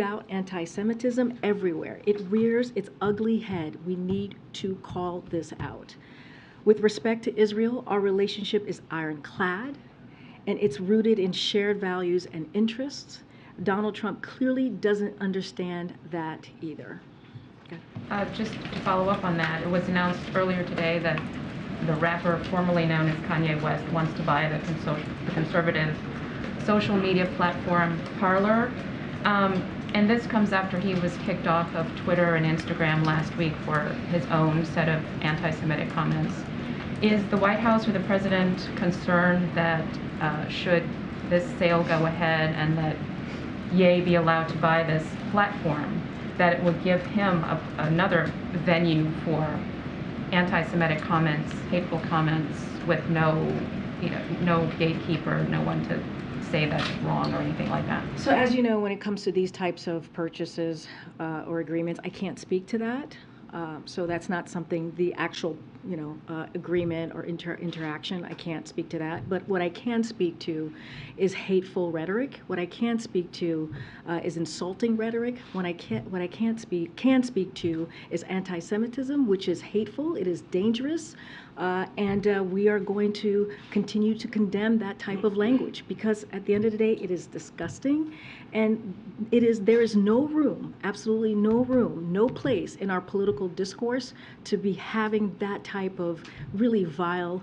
out anti-Semitism everywhere. It rears its ugly head. We need to call this out. With respect to Israel, our relationship is ironclad, and it's rooted in shared values and interests. Donald Trump clearly doesn't understand that either. Just to follow up on that, it was announced earlier today that the rapper formerly known as Kanye West wants to buy the conservative social media platform Parlor. And this comes after he was kicked off of Twitter and Instagram last week for his own set of anti-Semitic comments. Is the White House or the President concerned that should this sale go ahead and that Ye be allowed to buy this platform, that it would give him another venue for anti-Semitic comments, hateful comments, with no gatekeeper, no one to say that's wrong or anything like that? So as you know, when it comes to these types of purchases or agreements, I can't speak to that. So that's not something, the actual, agreement or interaction, I can't speak to that. But what I can speak to is hateful rhetoric. What I can speak to is insulting rhetoric. What I can speak to is anti-Semitism, which is hateful, it is dangerous, and we are going to continue to condemn that type of language, because at the end of the day, it is disgusting, and there is no room, absolutely no room, no place in our political discourse to be having that type of really vile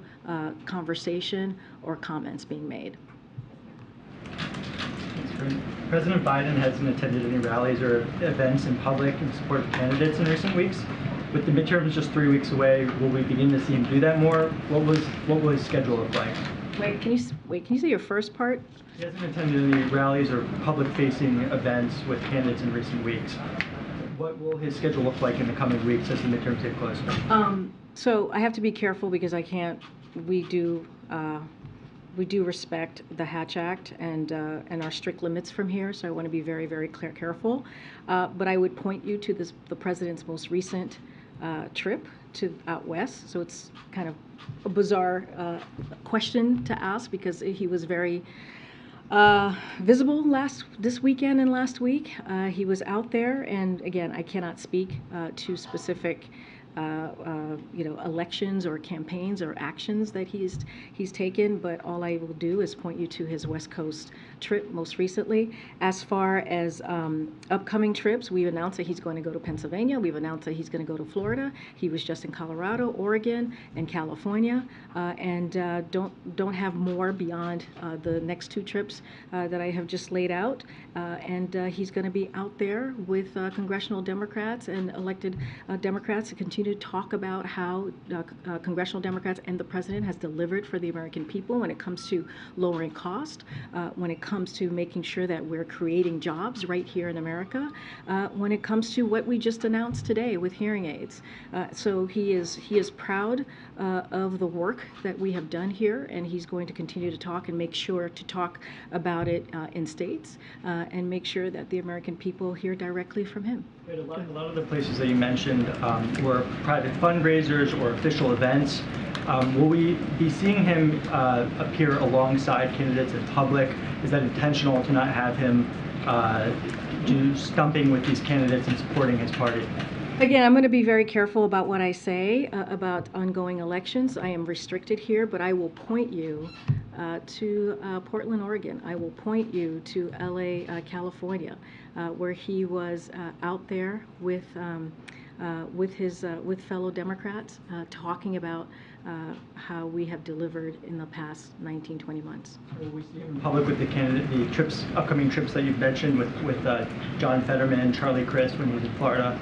conversation or comments being made. President Biden hasn't attended any rallies or events in public in support of candidates in recent weeks. With the midterms just 3 weeks away, will we begin to see him do that more? What will his schedule look like? Can you say your first part? He hasn't attended any rallies or public-facing events with candidates in recent weeks. What will his schedule look like in the coming weeks as the midterms get closer? So I have to be careful because we do respect the Hatch Act and our strict limits from here, so I want to be very, very careful. But I would point you to the president's most recent trip out west. So it's kind of a bizarre question to ask, because he was very visible this weekend and last week. He was out there, and again, I cannot speak to specific elections or campaigns or actions that he's taken, but all I will do is point you to his West Coast trip most recently. As far as upcoming trips, we've announced that he's going to go to Pennsylvania. We've announced that he's going to go to Florida. He was just in Colorado, Oregon, and California, and don't have more beyond the next 2 trips that I have just laid out. And he's going to be out there with congressional Democrats and elected Democrats to continue to talk about how congressional Democrats and the president has delivered for the American people when it comes to lowering cost, when it comes to making sure that we're creating jobs right here in America, when it comes to what we just announced today with hearing aids. So he is proud of the work that we have done here, and he's going to continue to talk and make sure to talk about it in states and make sure that the American people hear directly from him. A lot of the places that you mentioned were private fundraisers or official events. Will we be seeing him appear alongside candidates in public? Is that intentional to not have him do stumping with these candidates and supporting his party? Again, I'm going to be very careful about what I say about ongoing elections. I am restricted here, but I will point you to Portland, Oregon. I will point you to LA, California, where he was out there with fellow Democrats, talking about how we have delivered in the past 19-20 months. Will we see him in public with the upcoming trips that you've mentioned with John Fetterman and Charlie Crist when he was in Florida?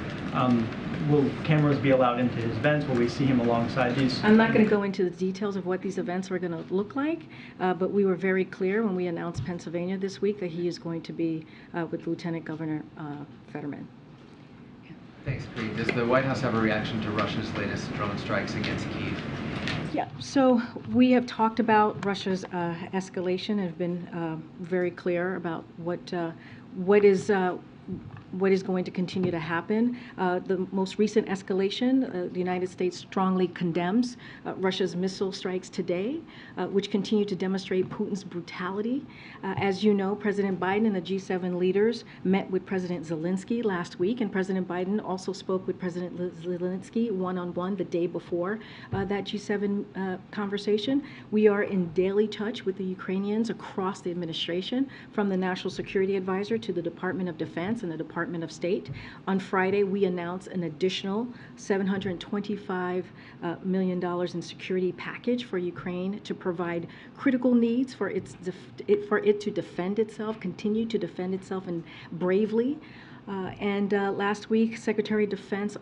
Will cameras be allowed into his events? Will we see him alongside these? I'm not going to go into the details of what these events are going to look like, but we were very clear when we announced Pennsylvania this week that he is going to be with Lieutenant Governor Fetterman. Thanks, Karine. Does the White House have a reaction to Russia's latest drone strikes against Kyiv? Yeah, so we have talked about Russia's escalation and have been very clear about what is what is going to continue to happen. The most recent escalation, the United States strongly condemns Russia's missile strikes today, which continue to demonstrate Putin's brutality. As you know, President Biden and the G7 leaders met with President Zelensky last week, and President Biden also spoke with President Zelensky one-on-one the day before that G7 conversation. We are in daily touch with the Ukrainians across the administration, from the National Security Advisor to the Department of Defense and the Department of State. On Friday, we announced an additional $725 million in security package for Ukraine to provide critical needs for it to defend itself, continue to defend itself, and bravely. Last week, Secretary of Defense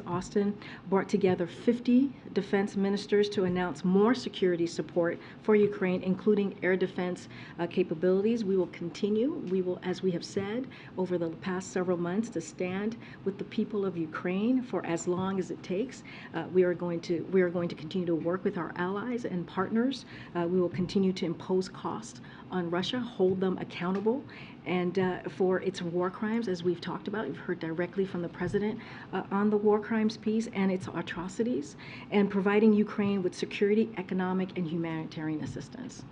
Austin brought together 50 defense ministers to announce more security support for Ukraine, including air defense capabilities. We will continue, as we have said over the past several months, to stand with the people of Ukraine for as long as it takes. We are going to continue to work with our allies and partners. We will continue to impose costs on Russia, hold them accountable, and for its war crimes, as we've talked about. You've heard directly from the president on the war crimes piece and its atrocities, and providing Ukraine with security, economic, and humanitarian assistance.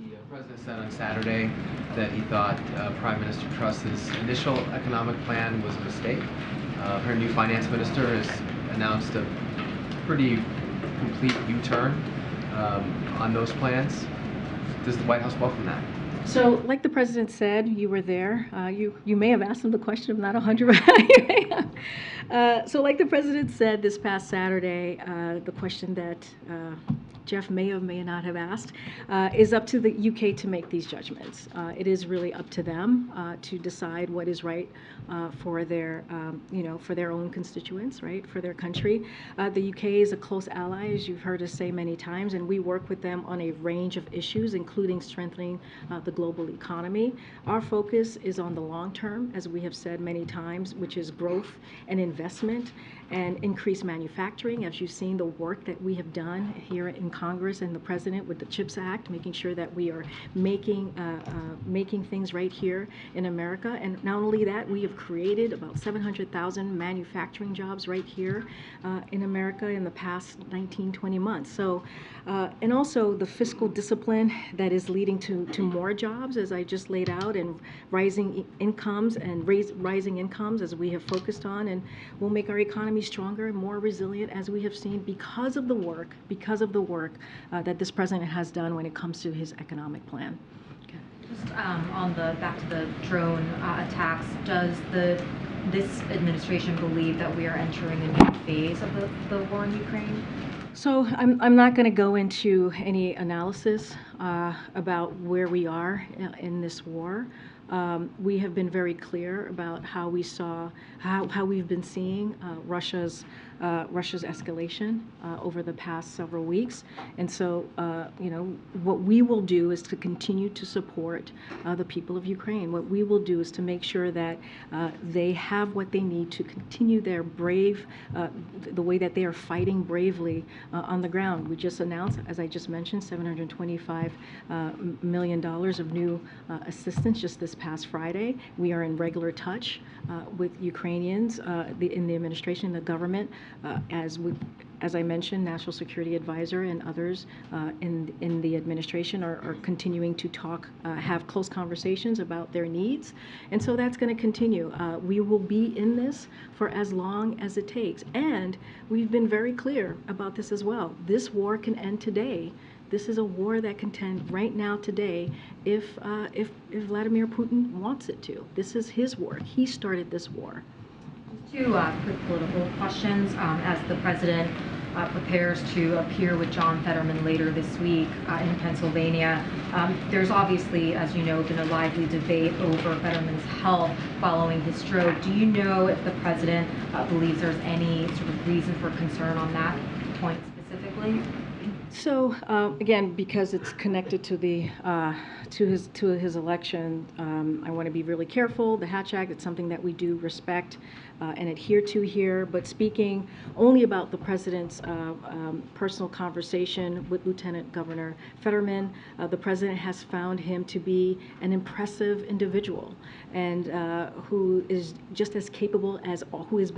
The president said on Saturday that he thought Prime Minister Truss's initial economic plan was a mistake. Her new finance minister has announced a pretty complete U-turn on those plans. Does the White House welcome that? So, like the president said, you were there. You may have asked him the question. I'm not 100%. So, like the president said this past Saturday, the question that Jeff may or may not have asked is up to the UK to make these judgments. It is really up to them to decide what is right for their, for their own constituents, right, for their country. The UK is a close ally, as you've heard us say many times, and we work with them on a range of issues, including strengthening the global economy. Our focus is on the long term, as we have said many times, which is growth and investment and increased manufacturing. As you've seen the work that we have done here in Congress and the President with the CHIPS Act, making sure that we are making things right here in America. And not only that, we have created about 700,000 manufacturing jobs right here in America in the past 19-20 months. So, and also the fiscal discipline that is leading to more jobs, as I just laid out, and rising incomes as we have focused on, and will make our economy stronger and more resilient, as we have seen, because of the work that this president has done when it comes to his economic plan. Okay. Just back to the drone attacks, does this administration believe that we are entering a new phase of the war in Ukraine? So I'm not going to go into any analysis about where we are in this war. We have been very clear about how we've been seeing Russia's escalation over the past several weeks, and so what we will do is to continue to support the people of Ukraine. What we will do is to make sure that they have what they need to continue their the way that they are fighting bravely on the ground. We just announced, as I just mentioned, $725 million of new assistance just this past Friday. We are in regular touch with Ukrainians in the administration, the government, as I mentioned, National Security Advisor and others in the administration are continuing to have close conversations about their needs. And so that's going to continue. We will be in this for as long as it takes. And we've been very clear about this as well. This war can end today. This is a war that can end right now today if Vladimir Putin wants it to. This is his war. He started this war. Two quick political questions. As the president prepares to appear with John Fetterman later this week in Pennsylvania, there's obviously, as you know, been a lively debate over Fetterman's health following his stroke. Do you know if the president believes there's any sort of reason for concern on that point specifically? So again, because it's connected to the to his election, I want to be really careful. The Hatch Act, it's something that we do respect and adhere to here. But speaking only about the president's personal conversation with Lieutenant Governor Fetterman, the president has found him to be an impressive individual and who's just as capable as always,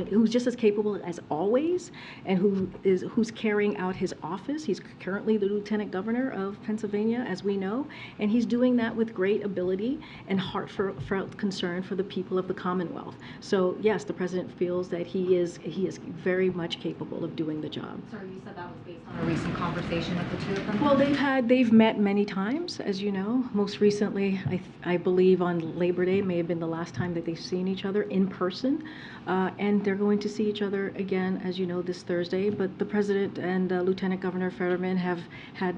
and who's carrying out his office. He's currently the Lieutenant Governor of Pennsylvania, as we know, and he's doing that with great ability and heartfelt concern for the people of the Commonwealth. So yes, the president feels that he is very much capable of doing the job. Sorry, you said that was based on a recent conversation of the two of them? Well, they've met many times, as you know. Most recently, I believe on Labor Day may have been the last time that they've seen each other in person, and they're going to see each other again, as you know, this Thursday. But the president and Lieutenant Governor Fetterman have had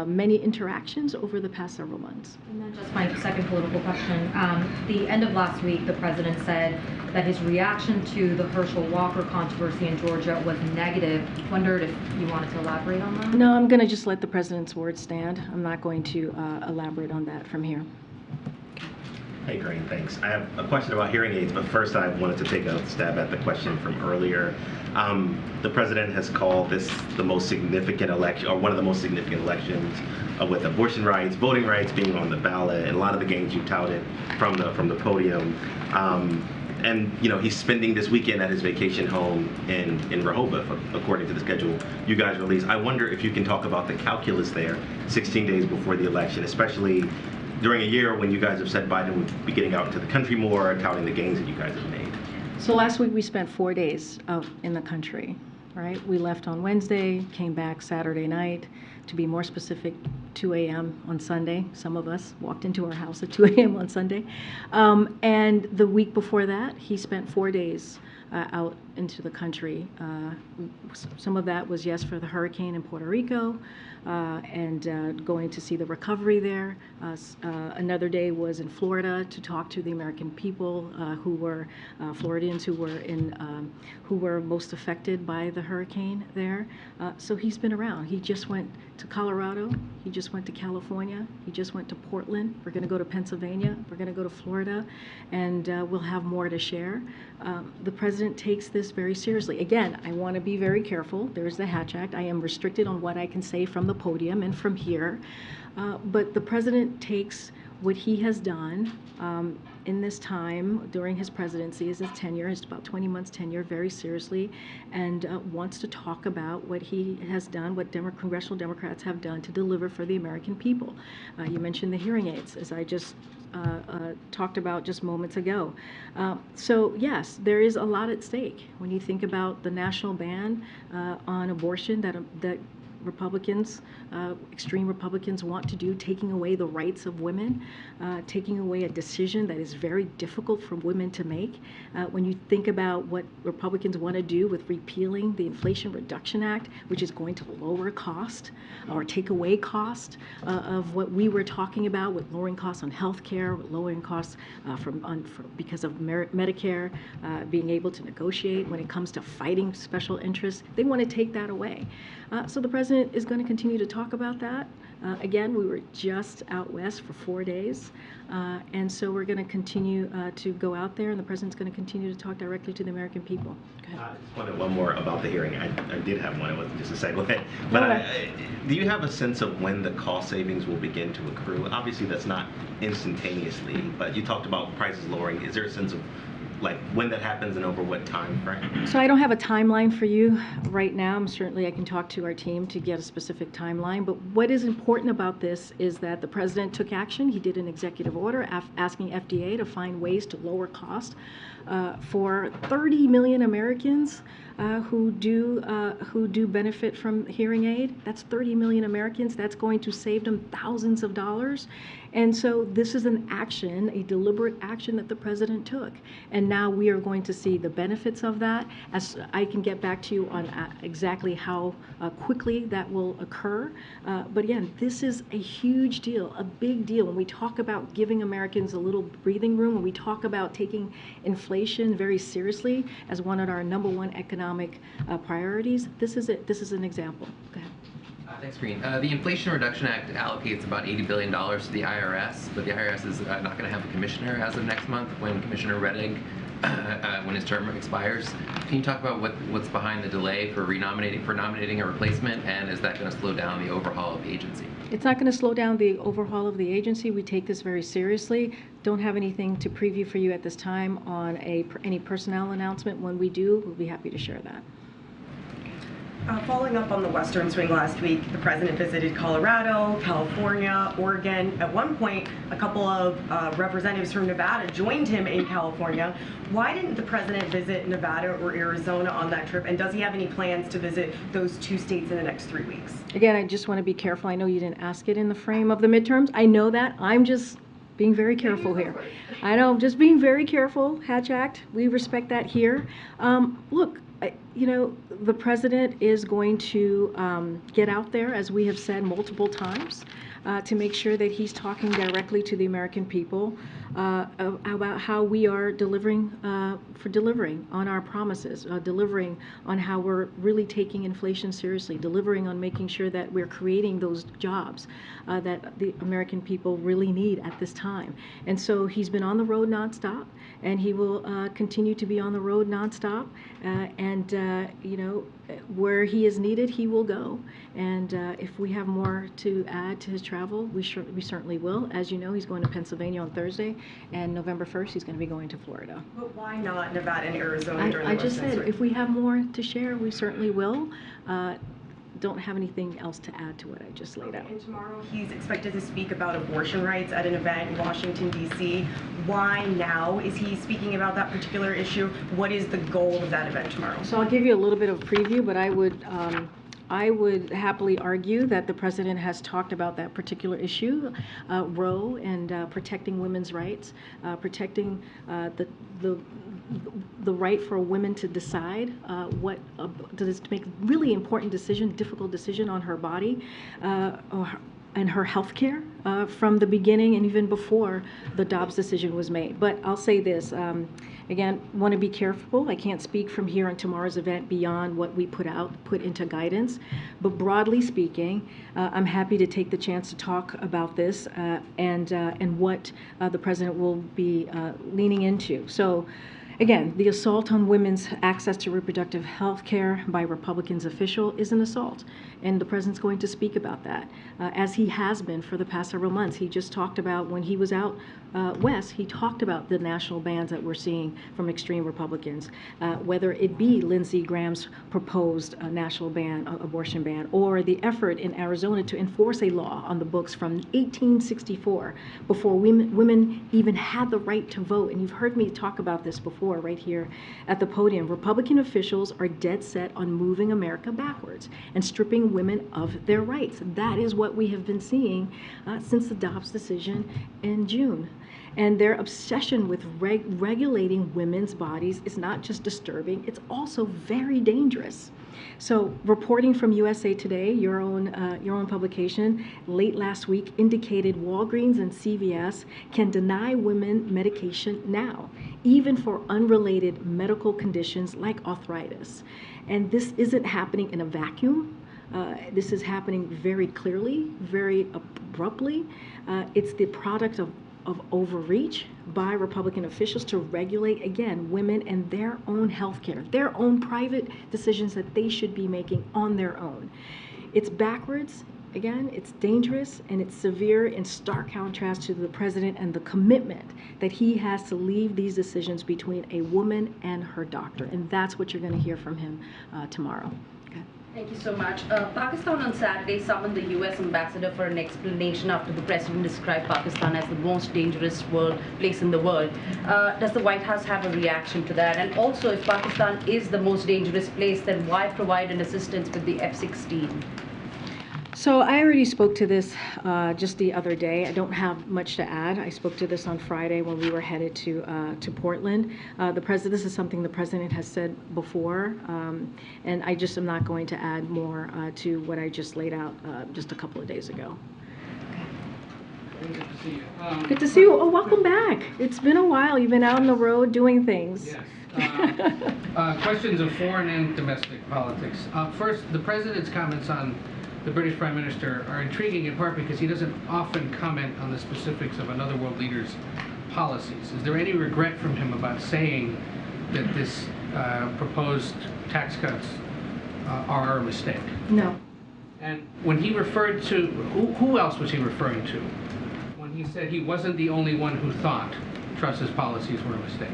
many interactions over the past several months. And then just my second political question. The end of last week, the president said that his reaction to the Herschel Walker controversy in Georgia was negative. Wondered if you wanted to elaborate on that? No, I'm going to just let the president's words stand. I'm not going to elaborate on that from here. Hey, Karine, thanks. I have a question about hearing aids, but first I wanted to take a stab at the question from earlier. The president has called this the most significant election, or one of the most significant elections, with abortion rights, voting rights being on the ballot, and a lot of the gains you touted from the podium. And you know, he's spending this weekend at his vacation home in Rehoboth, according to the schedule you guys released. I wonder if you can talk about the calculus there, 16 days before the election, especially during a year when you guys have said Biden would be getting out into the country more, touting the gains that you guys have made. So last week we spent 4 days out in the country, right? We left on Wednesday, came back Saturday night. To be more specific, 2 a.m. on Sunday. Some of us walked into our house at 2 a.m. on Sunday. And the week before that, he spent 4 days out into the country. Some of that was, yes, for the hurricane in Puerto Rico and going to see the recovery there. Another day was in Florida to talk to the American people who were Floridians who were most affected by the hurricane there. So he's been around. He just went to Colorado. He just went to California. He just went to Portland. We're going to go to Pennsylvania. We're going to go to Florida, and we'll have more to share. The president takes this very seriously. Again, I want to be very careful. There's the Hatch Act. I am restricted on what I can say from the podium and from here. But the president takes what he has done in this time during his presidency, his tenure, his about 20 months tenure, very seriously, and wants to talk about what he has done, what congressional Democrats have done to deliver for the American people. You mentioned the hearing aids, as I just talked about just moments ago. So yes, there is a lot at stake when you think about the national ban on abortion that Republicans, extreme Republicans want to do, taking away the rights of women, taking away a decision that is very difficult for women to make. When you think about what Republicans want to do with repealing the Inflation Reduction Act, which is going to lower cost or take away cost of what we were talking about with lowering costs on health care, lowering costs because of Medicare, being able to negotiate when it comes to fighting special interests, they want to take that away. So the president is going to continue to talk about that. Again, we were just out west for 4 days, and so we're going to continue to go out there, and the president's going to continue to talk directly to the American people. Go ahead. I just wanted one more about the hearing. I did have one. It wasn't just a segue. But do you have a sense of when the cost savings will begin to accrue? Obviously, that's not instantaneously, but you talked about prices lowering. Is there a sense of like when that happens and over what time frame? So I don't have a timeline for you right now. Certainly I can talk to our team to get a specific timeline, but what is important about this is that the president took action. He did an executive order asking FDA to find ways to lower cost for 30 million Americans who do benefit from hearing aid. That's 30 million Americans. That's going to save them thousands of dollars. And so this is an action, a deliberate action that the president took. And now we are going to see the benefits of that. As I can get back to you on exactly how quickly that will occur. But again, this is a huge deal, a big deal. When we talk about giving Americans a little breathing room, when we talk about taking inflation very seriously as one of our #1 economic priorities, this is it. This is an example. Go ahead. Thanks, Karine. The Inflation Reduction Act allocates about $80 billion to the IRS, but the IRS is not going to have a commissioner as of next month when Commissioner Reddick, when his term expires. Can you talk about what's behind the delay for nominating a replacement, and is that going to slow down the overhaul of the agency? It's not going to slow down the overhaul of the agency. We take this very seriously. Don't have anything to preview for you at this time on any personnel announcement. When we do, we'll be happy to share that. Following up on the Western swing last week, the president visited Colorado, California, Oregon. At one point, a couple of representatives from Nevada joined him in California. Why didn't the president visit Nevada or Arizona on that trip? And does he have any plans to visit those two states in the next 3 weeks? Again, I just want to be careful. I know you didn't ask it in the frame of the midterms. I know that. I'm just being very careful here. I know, just being very careful. Hatch Act, we respect that here. Look, you know, the president is going to get out there, as we have said multiple times, to make sure that he's talking directly to the American people about how we are delivering on our promises, delivering on how we're really taking inflation seriously, delivering on making sure that we're creating those jobs that the American people really need at this time. And so he's been on the road nonstop, and he will continue to be on the road nonstop. You know, where he is needed, he will go. And if we have more to add to his travel, we certainly will. As you know, he's going to Pennsylvania on Thursday, and November 1st, he's going to be going to Florida. But why not Nevada and Arizona during the I just Western said, swing? if we have more to share, we certainly will. Don't have anything else to add to what I just laid out. And tomorrow he's expected to speak about abortion rights at an event in Washington, D.C. Why now is he speaking about that particular issue? What is the goal of that event tomorrow? So I'll give you a little bit of a preview, but I would happily argue that the president has talked about that particular issue, Roe, and protecting women's rights, protecting the right for women to decide to make really important decision, difficult decision on her body and her health care from the beginning and even before the Dobbs decision was made. But I'll say this, again, want to be careful. I can't speak from here on tomorrow's event beyond what we put into guidance. But broadly speaking, I'm happy to take the chance to talk about this and what the president will be leaning into. So, again, the assault on women's access to reproductive health care by Republicans official is an assault, and the president's going to speak about that, as he has been for the past several months. He just talked about, when he was out west, he talked about the national bans that we're seeing from extreme Republicans, whether it be Lindsey Graham's proposed national ban, abortion ban, or the effort in Arizona to enforce a law on the books from 1864, before women even had the right to vote. And you've heard me talk about this before right here at the podium. Republican officials are dead set on moving America backwards and stripping women of their rights. That is what we have been seeing since the Dobbs decision in June. And their obsession with regulating women's bodies is not just disturbing, it's also very dangerous. So, reporting from USA Today, your own publication, late last week indicated Walgreens and CVS can deny women medication now, even for unrelated medical conditions like arthritis. And this isn't happening in a vacuum. This is happening very clearly, very abruptly. It's the product of overreach by Republican officials to regulate, again, women and their own health care, their own private decisions that they should be making on their own. It's backwards, again, it's dangerous, and it's severe in stark contrast to the president and the commitment that he has to leave these decisions between a woman and her doctor. And that's what you're going to hear from him tomorrow. Okay. Thank you so much. Pakistan on Saturday summoned the U.S. ambassador for an explanation after the president described Pakistan as the most dangerous place in the world. Does the White House have a reaction to that? And also, if Pakistan is the most dangerous place, then why provide an assistance with the F-16? So I already spoke to this just the other day. I don't have much to add. I spoke to this on Friday when we were headed to Portland. This is something the president has said before, and I just am not going to add more to what I just laid out just a couple of days ago. Good to see you. Good to see you. Oh, welcome back. It's been a while. You've been out on the road doing things. Yes. Questions of foreign and domestic politics. First, the president's comments on the British Prime Minister are intriguing in part because he doesn't often comment on the specifics of another world leader's policies. Is there any regret from him about saying that this proposed tax cuts are a mistake? No. And when he referred to, who else was he referring to when he said he wasn't the only one who thought Truss's policies were a mistake?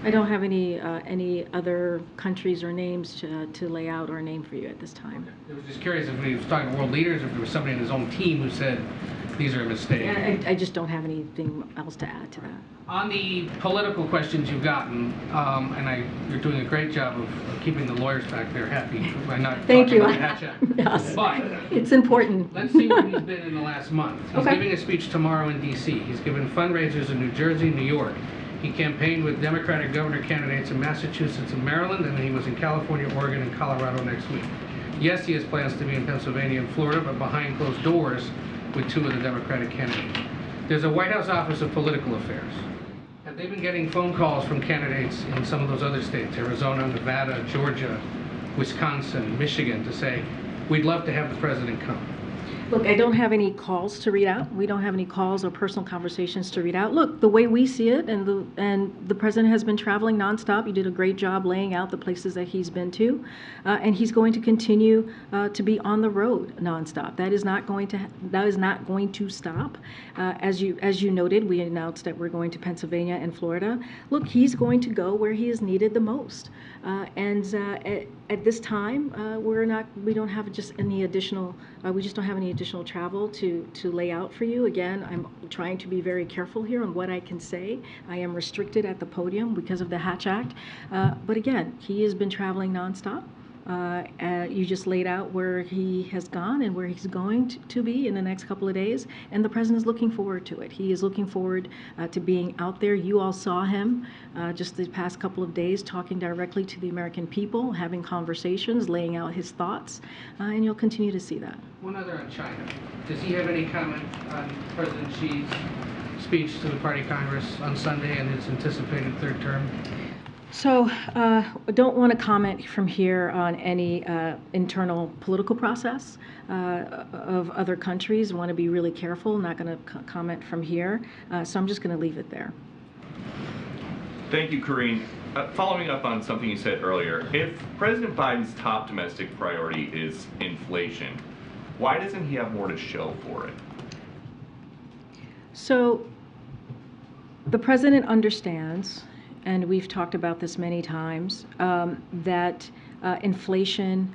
I don't have any other countries or names to lay out or name for you at this time. I was just curious if he was talking to world leaders, if there was somebody in his own team who said these are a mistake. I just don't have anything else to add to that. On the political questions you've gotten, you're doing a great job of keeping the lawyers back there happy by not Thank talking you. about the hat check. Yes. But It's important. let's see where he's been in the last month. He's Okay. giving a speech tomorrow in D.C. He's given fundraisers in New Jersey, New York. He campaigned with Democratic governor candidates in Massachusetts and Maryland, and then he was in California, Oregon, and Colorado next week. Yes, he has plans to be in Pennsylvania and Florida, but behind closed doors with two of the Democratic candidates. There's a White House Office of Political Affairs. Have they been getting phone calls from candidates in some of those other states, Arizona, Nevada, Georgia, Wisconsin, Michigan, to say, we'd love to have the president come? Look, I don't have any calls to read out. We don't have any calls or personal conversations to read out. Look, the way we see it, and the president has been traveling nonstop. He did a great job laying out the places that he's been to, and he's going to continue to be on the road nonstop. That is not going to stop. As you noted, we announced that we're going to Pennsylvania and Florida. Look, he's going to go where he is needed the most. At this time, we don't have just any additional. We just don't have any additional travel to lay out for you. Again, I'm trying to be very careful here on what I can say. I am restricted at the podium because of the Hatch Act. But again, he has been traveling nonstop. You just laid out where he has gone and where he's going to be in the next couple of days, and the president is looking forward to it. He is looking forward to being out there. You all saw him just the past couple of days talking directly to the American people, having conversations, laying out his thoughts, and you'll continue to see that. One other on China. Does he have any comment on President Xi's speech to the Party Congress on Sunday and his anticipated third term? So I don't want to comment from here on any internal political process of other countries. I want to be really careful, not going to comment from here. So I'm just going to leave it there. Thank you, Karine. Following up on something you said earlier, if President Biden's top domestic priority is inflation, why doesn't he have more to show for it? So the president understands, and we've talked about this many times, that inflation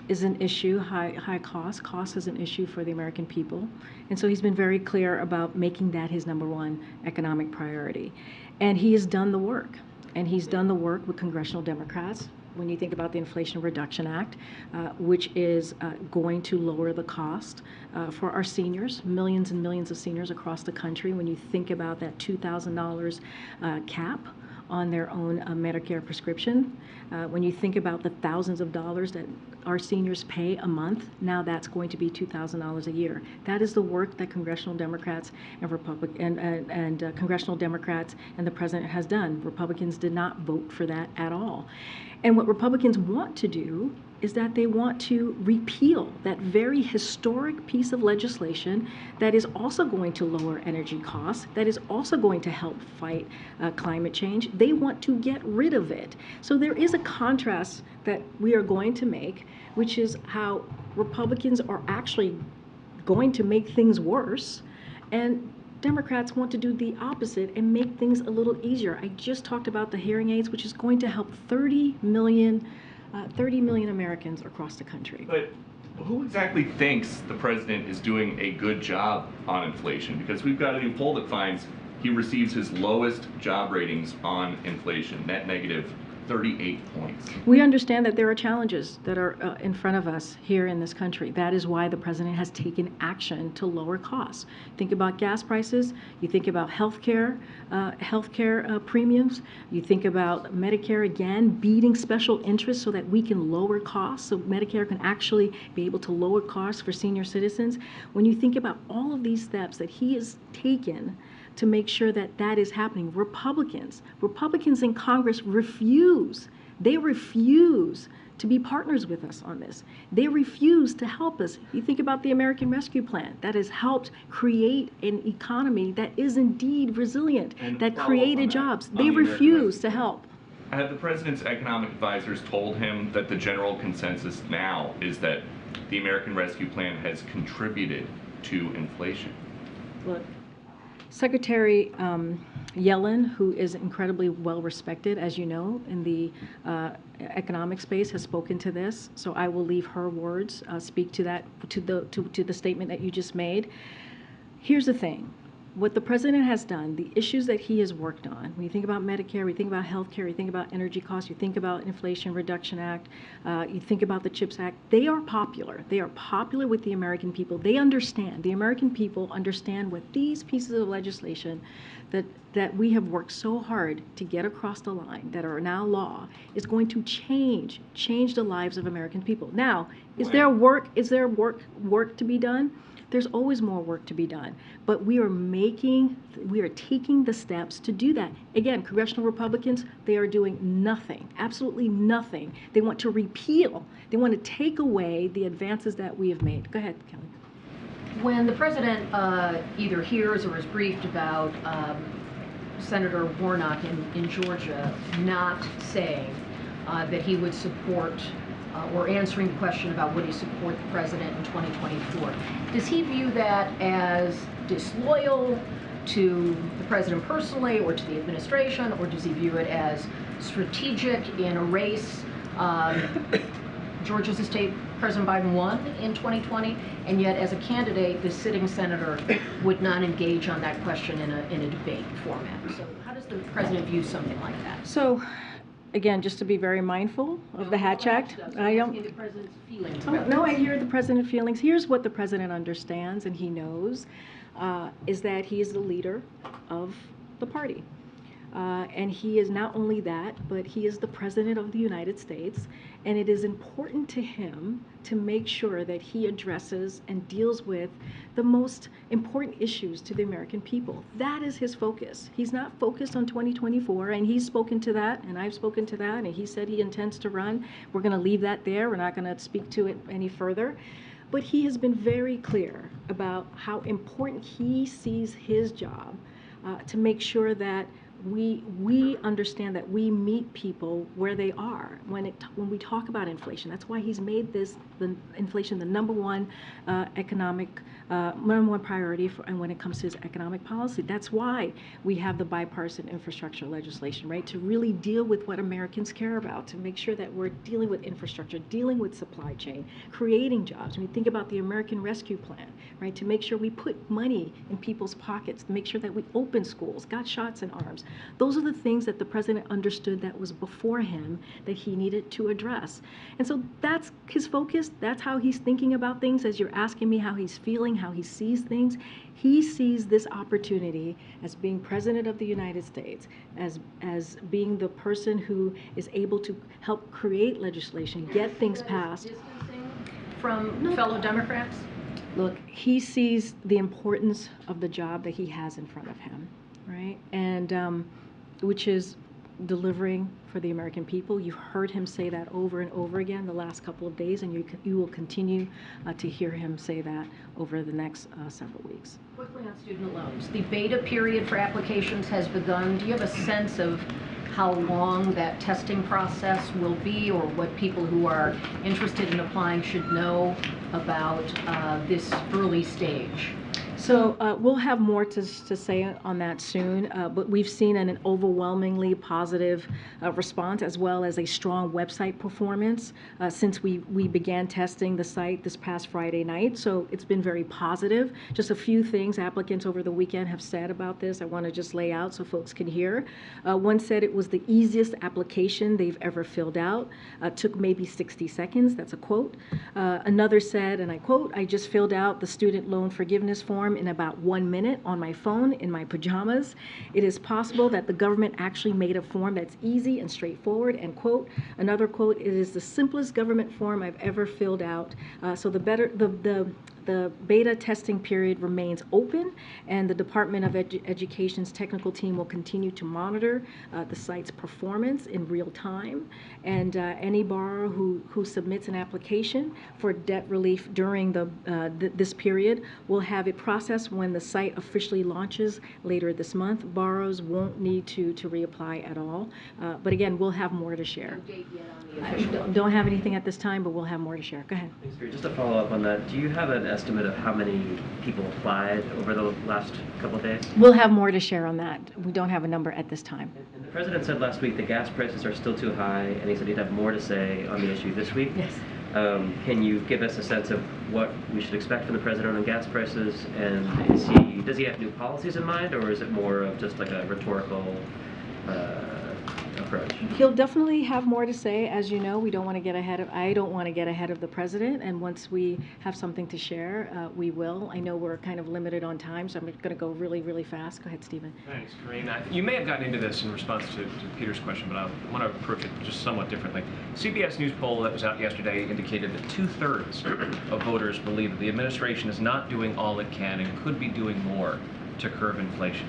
is an issue, high cost. Cost is an issue for the American people. And so he's been very clear about making that his number one economic priority. And he has done the work. And he's done the work with congressional Democrats. When you think about the Inflation Reduction Act, which is going to lower the cost for our seniors, millions and millions of seniors across the country. When you think about that $2,000 cap on their own Medicare prescription, when you think about the thousands of dollars that our seniors pay a month, now that's going to be $2,000 a year. That is the work that congressional Democrats and congressional Democrats and the president has done. Republicans did not vote for that at all. And what Republicans want to do is that they want to repeal that very historic piece of legislation that is also going to lower energy costs, that is also going to help fight climate change. They want to get rid of it. So there is a contrast that we are going to make, which is how Republicans are actually going to make things worse, and Democrats want to do the opposite and make things a little easier. I just talked about the hearing aids, which is going to help 30 million Americans across the country. But who exactly thinks the president is doing a good job on inflation? Because we've got a new poll that finds he receives his lowest job ratings on inflation, net negative 38 points. We understand that there are challenges that are in front of us here in this country. That is why the president has taken action to lower costs. Think about gas prices, you think about healthcare premiums, you think about Medicare again, beating special interests so that we can lower costs, so Medicare can actually be able to lower costs for senior citizens. When you think about all of these steps that he has taken to make sure that that is happening, Republicans in Congress refuse They refuse to be partners with us on this. They refuse to help us. You think about the American Rescue Plan that has helped create an economy that is indeed resilient, And that follow up created on that, jobs. on They the American refuse Rescue to Plan. help. Have the president's economic advisors told him that the general consensus now is that the American Rescue Plan has contributed to inflation? Look, Secretary Yellen, who is incredibly well respected, as you know, in the economic space, has spoken to this. So I will leave her words speak to that, to the statement that you just made. Here's the thing. What the president has done, the issues that he has worked on, when you think about Medicare, we think about healthcare, you think about energy costs, you think about Inflation Reduction Act, you think about the CHIPS Act, they are popular. They are popular with the American people. They understand. The American people understand what these pieces of legislation that we have worked so hard to get across the line, that are now law, is going to change the lives of American people. Now, is there work to be done? There's always more work to be done, but we are taking the steps to do that. Again, congressional Republicans, they are doing nothing, absolutely nothing. They want to repeal, they want to take away the advances that we have made. Go ahead, Kelly. When the president either hears or is briefed about Senator Warnock in Georgia not saying that he would support or answering the question about would he support the president in 2024. Does he view that as disloyal to the president personally or to the administration, or does he view it as strategic in a race? Georgia's a state President Biden won in 2020, and yet as a candidate, the sitting senator would not engage on that question in a debate format. So how does the president view something like that? So, again, just to be very mindful of the Hatch Act. I don't. The president's feelings. No, I hear the president's feelings. Here's what the president understands and he knows, is that he is the leader of the party. And he is not only that, but he is the president of the United States. And it is important to him to make sure that he addresses and deals with the most important issues to the American people. That is his focus. He's not focused on 2024, and he's spoken to that, and I've spoken to that, and he said he intends to run. We're going to leave that there. We're not going to speak to it any further. But he has been very clear about how important he sees his job to make sure that we understand that we meet people where they are when we talk about inflation. That's why he's made the inflation the number one priority and when it comes to his economic policy. That's why we have the bipartisan infrastructure legislation, right? To really deal with what Americans care about, to make sure that we're dealing with infrastructure, dealing with supply chain, creating jobs. When we think about the American Rescue Plan, right? To make sure we put money in people's pockets, to make sure that we open schools, got shots in arms. Those are the things that the president understood that was before him that he needed to address. And so that's his focus. That's how he's thinking about things. As you're asking me how he's feeling, how he sees things, he sees this opportunity as being president of the United States, as being the person who is able to help create legislation, get things passed. Distancing from fellow Democrats? Look, he sees the importance of the job that he has in front of him, right? And which is delivering for the American people. You've heard him say that over and over again the last couple of days, and you will continue to hear him say that over the next several weeks. Quickly on student loans. The beta period for applications has begun. Do you have a sense of how long that testing process will be, or what people who are interested in applying should know about this early stage? So we'll have more to say on that soon, but we've seen an overwhelmingly positive response, as well as a strong website performance since we began testing the site this past Friday night. So it's been very positive. Just a few things applicants over the weekend have said about this I want to just lay out so folks can hear. One said it was the easiest application they've ever filled out. Took maybe 60 seconds. That's a quote. Another said, and I quote, "I just filled out the student loan forgiveness form in about 1 minute on my phone in my pajamas. It is possible that the government actually made a form that's easy and straightforward," and quote. Another quote, "It is the simplest government form I've ever filled out." So the The beta testing period remains open, and the Department of Education's technical team will continue to monitor the site's performance in real time. And any borrower who submits an application for debt relief during this period will have it processed when the site officially launches later this month. Borrowers won't need to reapply at all. But again, we'll have more to share. Don't have anything at this time, but we'll have more to share. Go ahead. Thanks, Karine. Just to follow up on that, do you have an estimate of how many people applied over the last couple of days? We'll have more to share on that. We don't have a number at this time. And the president said last week the gas prices are still too high, and he said he'd have more to say on the issue this week. Yes. Can you give us a sense of what we should expect from the president on gas prices? And does he have new policies in mind, or is it more of just like a rhetorical approach? He'll definitely have more to say. As you know, I don't want to get ahead of the president, and once we have something to share, we will. I know we're kind of limited on time, so I'm going to go really, really fast. Go ahead, Stephen. Thanks, Karine. You may have gotten into this in response to Peter's question, but I want to approach it just somewhat differently. CBS News poll that was out yesterday indicated that 2/3 of voters believe that the administration is not doing all it can and could be doing more to curb inflation.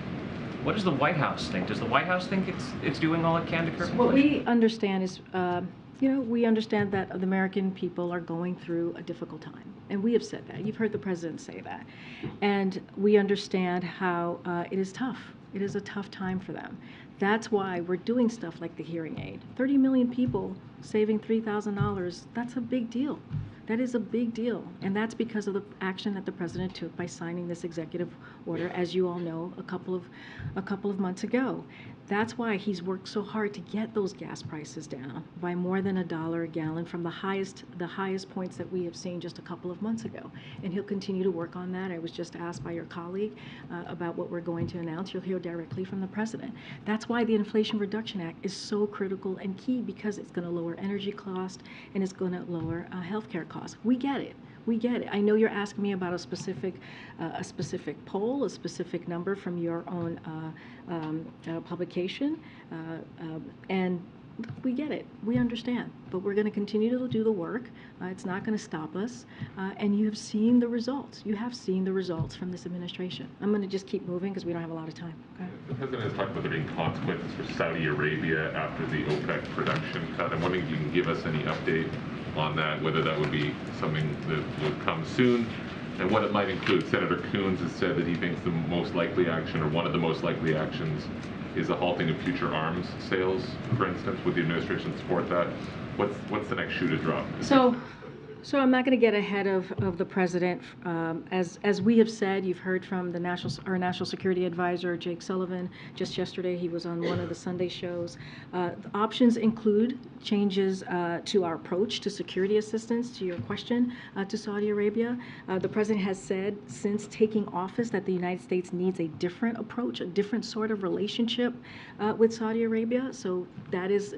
What does the White House think? Does the White House think it's doing all it can to curb inflation? What we understand is, we understand that the American people are going through a difficult time. And we have said that. You've heard the president say that. And we understand how it is tough. It is a tough time for them. That's why we're doing stuff like the hearing aid. 30 million people saving $3,000, that's a big deal. That is a big deal, and that's because of the action that the president took by signing this executive order, as you all know, a couple of months ago. That's why he's worked so hard to get those gas prices down by more than $1 a gallon from the highest points that we have seen just a couple of months ago. And he'll continue to work on that. I was just asked by your colleague about what we're going to announce. You'll hear directly from the president. That's why the Inflation Reduction Act is so critical and key, because it's going to lower energy cost and it's going to lower healthcare costs. We get it. We get it. I know you're asking me about a specific poll, a specific number from your own publication, and we get it. We understand. But we're going to continue to do the work. It's not going to stop us. And you have seen the results. You have seen the results from this administration. I'm going to just keep moving because we don't have a lot of time. Okay? The president has talked about there being consequences for Saudi Arabia after the OPEC production cut. I'm wondering if you can give us any update on that, whether that would be something that would come soon, and what it might include. Senator Coons has said that he thinks the most likely action, or one of the most likely actions, is the halting of future arms sales, for instance. Would the administration support that? What's the next shoe to drop? So I'm not going to get ahead of the president. As we have said, you've heard from our national security advisor, Jake Sullivan. Just yesterday, he was on one of the Sunday shows. The options include changes to our approach to security assistance, to your question, to Saudi Arabia. The president has said since taking office that the United States needs a different approach, a different sort of relationship with Saudi Arabia. So that is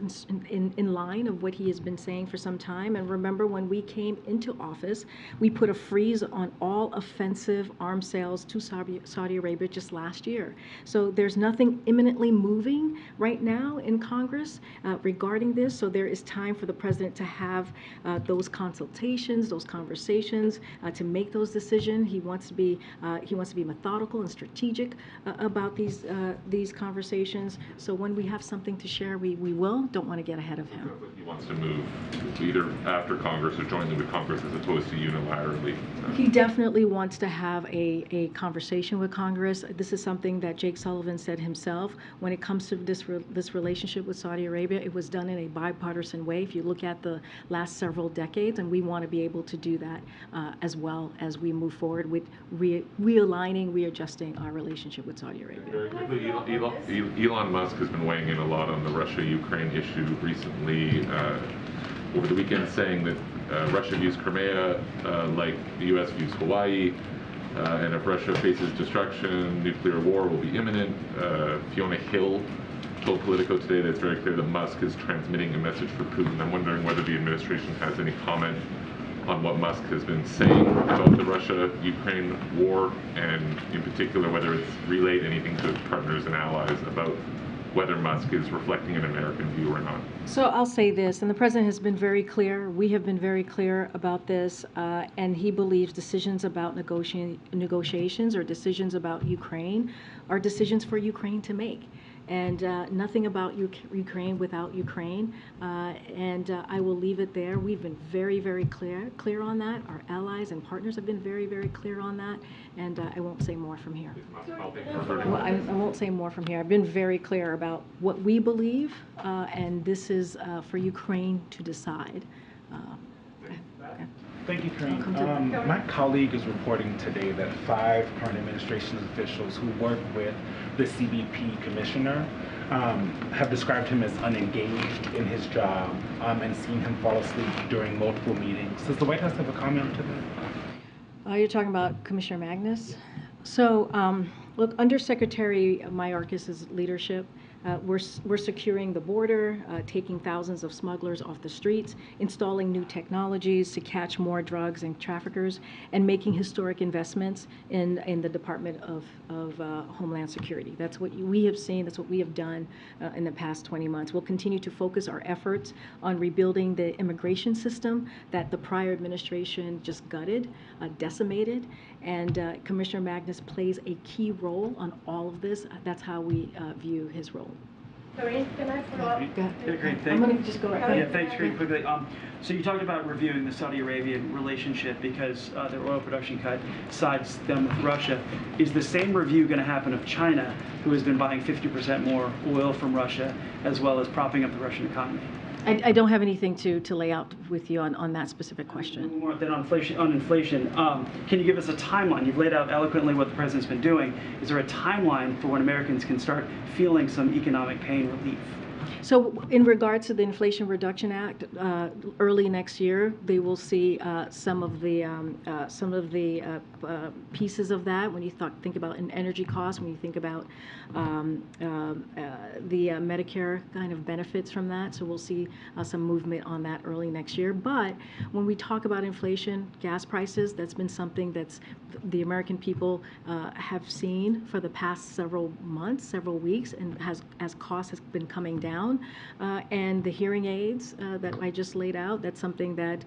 in line of what he has been saying for some time. And remember, when we came into office, we put a freeze on all offensive arms sales to Saudi Arabia just last year. So there's nothing imminently moving right now in Congress regarding this. So there is time for the president to have those consultations, those conversations, to make those decisions. He wants to be methodical and strategic about these conversations. So when we have something to share, we will. Don't want to get ahead of him. He wants to move either after Congress or jointly with Congress as opposed to unilaterally. He definitely wants to have a conversation with Congress. This is something that Jake Sullivan said himself. When it comes to this relationship with Saudi Arabia, it was done in a bipartisan way. If you look at the last several decades, and we want to be able to do that as well as we move forward with realigning, readjusting our relationship with Saudi Arabia. Very quickly, Elon Musk has been weighing in a lot on the Russia-Ukraine issue recently. Over the weekend, saying that Russia views Crimea like the U.S. views Hawaii, and if Russia faces destruction, nuclear war will be imminent. Fiona Hill told Politico today that it's very clear that Musk is transmitting a message for Putin. I'm wondering whether the administration has any comment on what Musk has been saying about the Russia-Ukraine war, and in particular whether it's relayed anything to its partners and allies about whether Musk is reflecting an American view or not? So I'll say this, and the president has been very clear, we have been very clear about this, and he believes decisions about negotiations or decisions about Ukraine are decisions for Ukraine to make. And nothing about Ukraine without Ukraine. I will leave it there. We've been very, very clear on that. Our allies and partners have been very, very clear on that. And I won't say more from here. Well, I won't say more from here. I've been very clear about what we believe, and this is for Ukraine to decide. Okay. Thank you, Karine. My colleague is reporting today that 5 current administration officials who work with the CBP commissioner have described him as unengaged in his job and seen him fall asleep during multiple meetings. Does the White House have a comment to that? You're talking about Commissioner Magnus? So, look, Under Secretary Mayorkas's leadership, we're securing the border, taking thousands of smugglers off the streets, installing new technologies to catch more drugs and traffickers, and making historic investments in the Department of Homeland Security. That's what we have seen, that's what we have done in the past 20 months. We'll continue to focus our efforts on rebuilding the immigration system that the prior administration just gutted, decimated, and Commissioner Magnus plays a key role on all of this. That's how we view his role. Karine, can I follow up? Yeah, great. I'm going to just go right ahead. Yeah, thanks very quickly. So you talked about reviewing the Saudi Arabian relationship because their oil production cut sides them with Russia. Is the same review going to happen of China, who has been buying 50% more oil from Russia, as well as propping up the Russian economy? I don't have anything to lay out with you on that specific question. More than on inflation, can you give us a timeline? You've laid out eloquently what the president's been doing. Is there a timeline for when Americans can start feeling some economic pain relief? So in regards to the Inflation Reduction Act, early next year, they will see some of the pieces of that. When you think about an energy cost, when you think about the Medicare kind of benefits from that, so we'll see some movement on that early next year. But when we talk about inflation, gas prices, that's been something that's the American people have seen for the past several months, several weeks, and as costs has been coming down. And the hearing aids that I just laid out, that's something that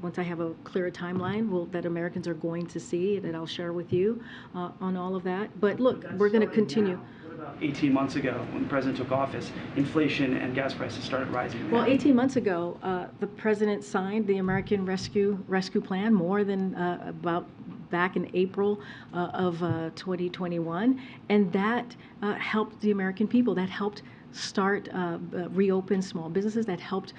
once I have a clearer timeline that Americans are going to see, that I'll share with you on all of that. But look, we're going to continue. What about 18 months ago when the president took office, inflation and gas prices started rising? Well, 18 months ago, the president signed the American Rescue Plan more than about back in April of 2021, and that helped the American people. That helped start reopen small businesses, that helped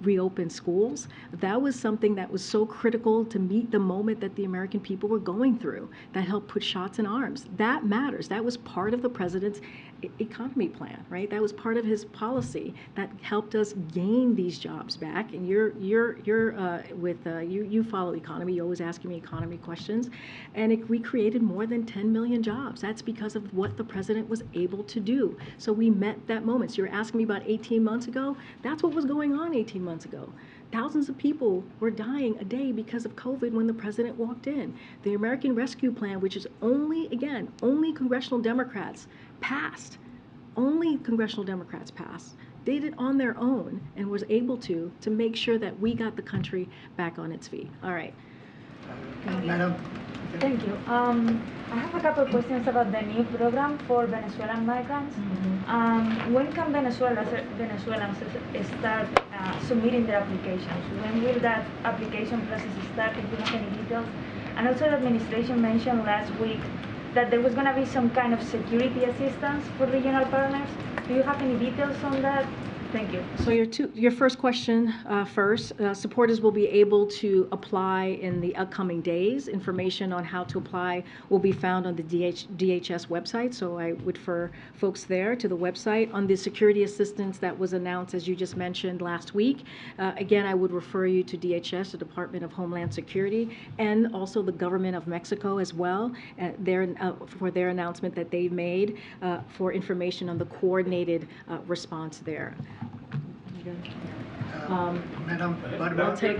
reopen schools. That was something that was so critical to meet the moment that the American people were going through. That helped put shots in arms. That matters. That was part of the president's economy plan, right? That was part of his policy that helped us gain these jobs back. And you follow economy. You're always asking me economy questions, and we created more than 10 million jobs. That's because of what the president was able to do. So we met that moment. So you're asking me about 18 months ago. That's what was going on 18 months ago. Thousands of people were dying a day because of COVID when the president walked in. The American Rescue Plan, which is only congressional Democrats passed, they did it on their own and was able to make sure that we got the country back on its feet. All right. Madam. Thank you. I have a couple of questions about the new program for Venezuelan migrants. When can Venezuelans start submitting their applications? When will that application process start? If you have any details. And also the administration mentioned last week that there was going to be some kind of security assistance for regional partners. Do you have any details on that? Thank you. So your first question first. Supporters will be able to apply in the upcoming days. Information on how to apply will be found on the DHS website. So I would refer folks there to the website. On the security assistance that was announced, as you just mentioned, last week, again, I would refer you to DHS, the Department of Homeland Security, and also the government of Mexico as well, for their announcement that they've made for information on the coordinated response there. Madam,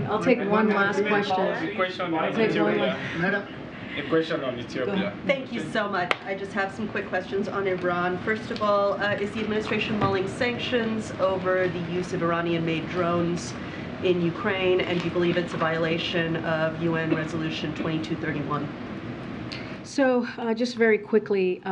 I'll take one last question. Madam. A question on Ethiopia. Thank you so much. I just have some quick questions on Iran. First of all, is the administration mulling sanctions over the use of Iranian-made drones in Ukraine, and do you believe it's a violation of UN Resolution 2231? So just very quickly,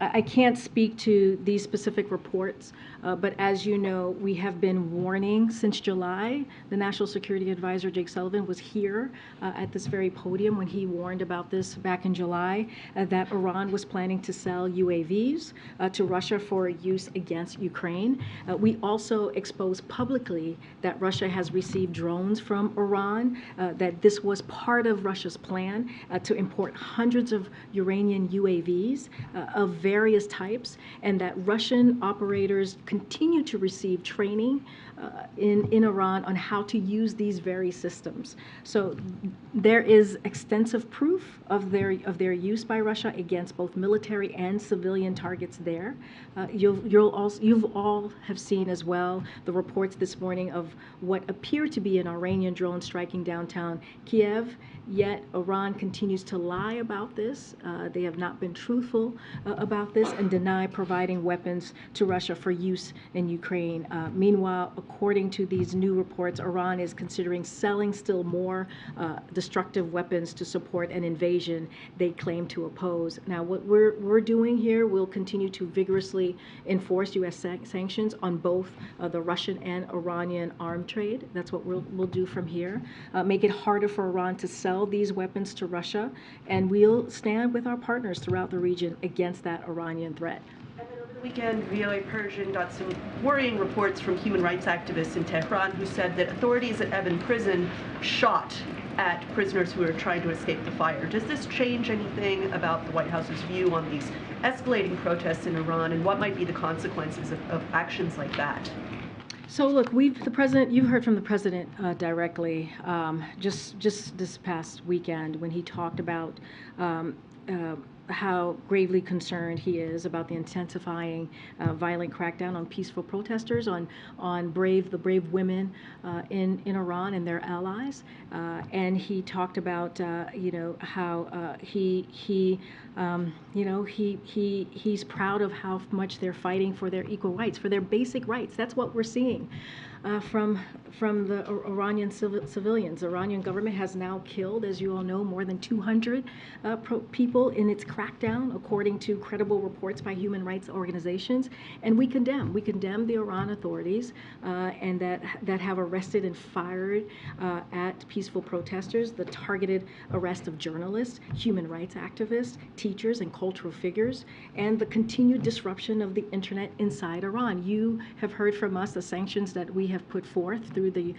I can't speak to these specific reports, but as you know, we have been warning since July. The National Security Advisor, Jake Sullivan, was here at this very podium when he warned about this back in July, that Iran was planning to sell UAVs to Russia for use against Ukraine. We also exposed publicly that Russia has received drones from Iran, that this was part of Russia's plan to import hundreds of Iranian UAVs of various types, and that Russian operators continue to receive training in Iran on how to use these very systems. So there is extensive proof of their use by Russia against both military and civilian targets there. You've all have seen as well the reports this morning of what appear to be an Iranian drone striking downtown Kiev, yet Iran continues to lie about this. They have not been truthful about this and deny providing weapons to Russia for use in Ukraine. Meanwhile, according to these new reports, Iran is considering selling still more destructive weapons to support an invasion they claim to oppose. Now, what we're doing here, we'll continue to vigorously enforce U.S. sanctions on both the Russian and Iranian arms trade. That's what we'll do from here. Make it harder for Iran to sell these weapons to Russia, and we'll stand with our partners throughout the region against that Iranian threat. And then over the weekend, VOA Persian got some worrying reports from human rights activists in Tehran who said that authorities at Evin prison shot at prisoners who were trying to escape the fire. Does this change anything about the White House's view on these escalating protests in Iran, and what might be the consequences of actions like that? So look, you've heard from the president directly just this past weekend when he talked about how gravely concerned he is about the intensifying violent crackdown on peaceful protesters, on the brave women in Iran and their allies, and he talked about how he's proud of how much they're fighting for their equal rights, for their basic rights. That's what we're seeing from the Iranian civilians. The Iranian government has now killed, as you all know, more than 200 people in its crackdown, according to credible reports by human rights organizations. And we condemn the Iran authorities and that have arrested and fired at peaceful protesters, the targeted arrest of journalists, human rights activists, teachers, and cultural figures, and the continued disruption of the internet inside Iran. You have heard from us the sanctions that we have put forth through the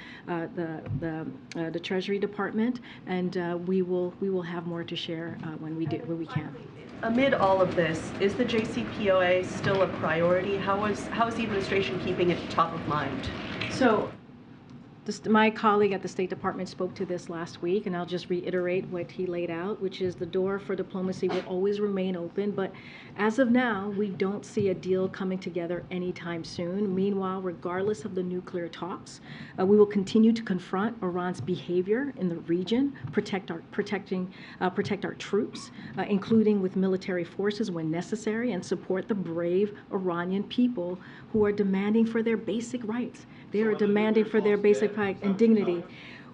Treasury Department, and we will have more to share when we can. Amid all of this, is the JCPOA still a priority? How is the administration keeping it top of mind? So, my colleague at the State Department spoke to this last week, and I'll just reiterate what he laid out, which is the door for diplomacy will always remain open, but as of now, we don't see a deal coming together anytime soon. Meanwhile, regardless of the nuclear talks, we will continue to confront Iran's behavior in the region, protect our troops, including with military forces when necessary, and support the brave Iranian people who are demanding for their basic rights. They are demanding for their basic rights and dignity,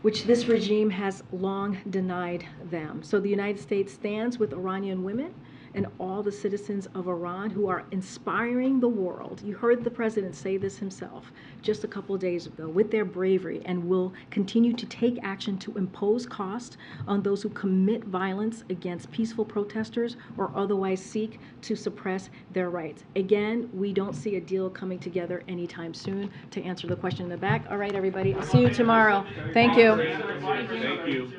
which this regime has long denied them. So the United States stands with Iranian women and all the citizens of Iran who are inspiring the world. You heard the president say this himself just a couple of days ago, with their bravery, and will continue to take action to impose cost on those who commit violence against peaceful protesters or otherwise seek to suppress their rights. Again, we don't see a deal coming together anytime soon. To answer the question in the back, all right, everybody, I'll see you tomorrow. Thank you. Thank you.